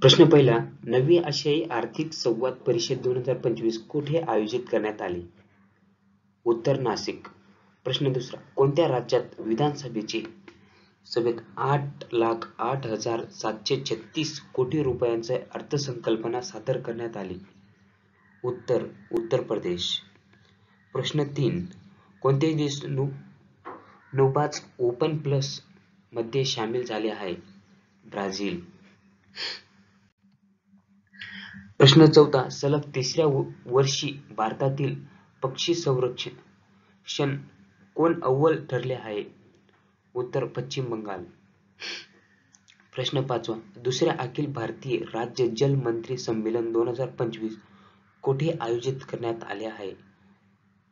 प्रश्न पहिला, नवी आशियाई आर्थिक संवाद परिषद 2025 कुठे आयोजित करण्यात आली? उत्तर नाशिक. प्रश्न दुसरा, कोणत्या राज्यात विधानसभेत 8,08,736 कोटी रुपयांची अर्थसंकल्पना सादर करण्यात आली? उत्तर उत्तर प्रदेश. प्रश्न 3, कोणते देश नुबाज ओपन प्लस मध्ये सामील झाले आहे? ब्राझील. प्रश्न 14, सलग तिसऱ्या वर्षी भारतातील पक्षी संरक्षण कोण अव्वल ठरले आहे? उत्तर पश्चिम बंगाल. प्रश्न 5, दुसऱ्या अखिल भारतीय राज्य जल मंत्री संमेलन 2025 कोठे आयोजित करण्यात आले आहे?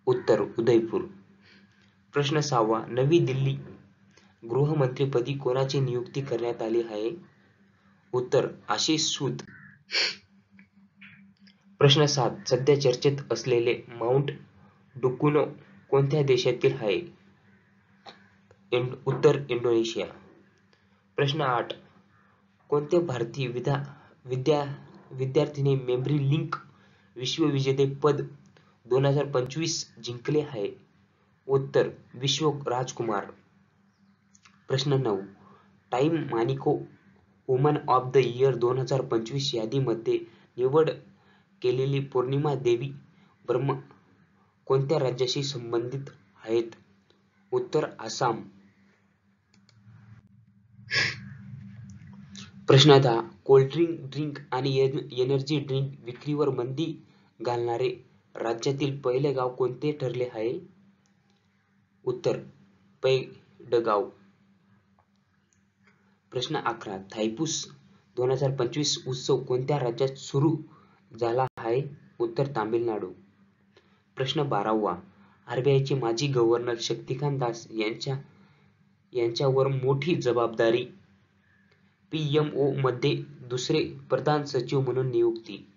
उत्तर उदयपूर. प्रश्न 6, नवी दिल्ली गृहमंत्रीपदी कोणाची नियुक्ती करण्यात आली आहे? उत्तर आशिष सूद. प्रश्न 7, सध्या चर्चेत असलेले माउंट डुकुनो कोणत्या देशातील आहे? उत्तर इंडोनेशिया. प्रश्न 8, कोणते भारतीय विद्यार्थीने मेमरी लिंक विश्वविजेतेपद 2025 जिंकले आहे? उत्तर विश्व राजकुमार. प्रश्न 9, टाइम मानिको वुमन ऑफ द इयर 2025 यादीमध्ये निवड केलेली पौर्णिमा देवी वर्मा कोणत्या राज्याशी संबंधित आहेत? उत्तर आसाम. प्रश्न 10, कोल्ड ड्रिंक आणि एनर्जी ड्रिंक विक्रीवर बंदी घालणारे राज्यातील पहिले गाव कोणते ठरले आहे? उत्तर पेडगाव. प्रश्न 11, थायपूस 2025 उत्सव कोणत्या राज्यात सुरू झाला आहे? उत्तर तामिळनाडू. प्रश्न 12, आरबीआयचे माजी गव्हर्नर शक्तिकांत दास यांच्यावर मोठी जबाबदारी, पीएमओ मध्ये दुसरे प्रधान सचिव म्हणून नियुक्ती.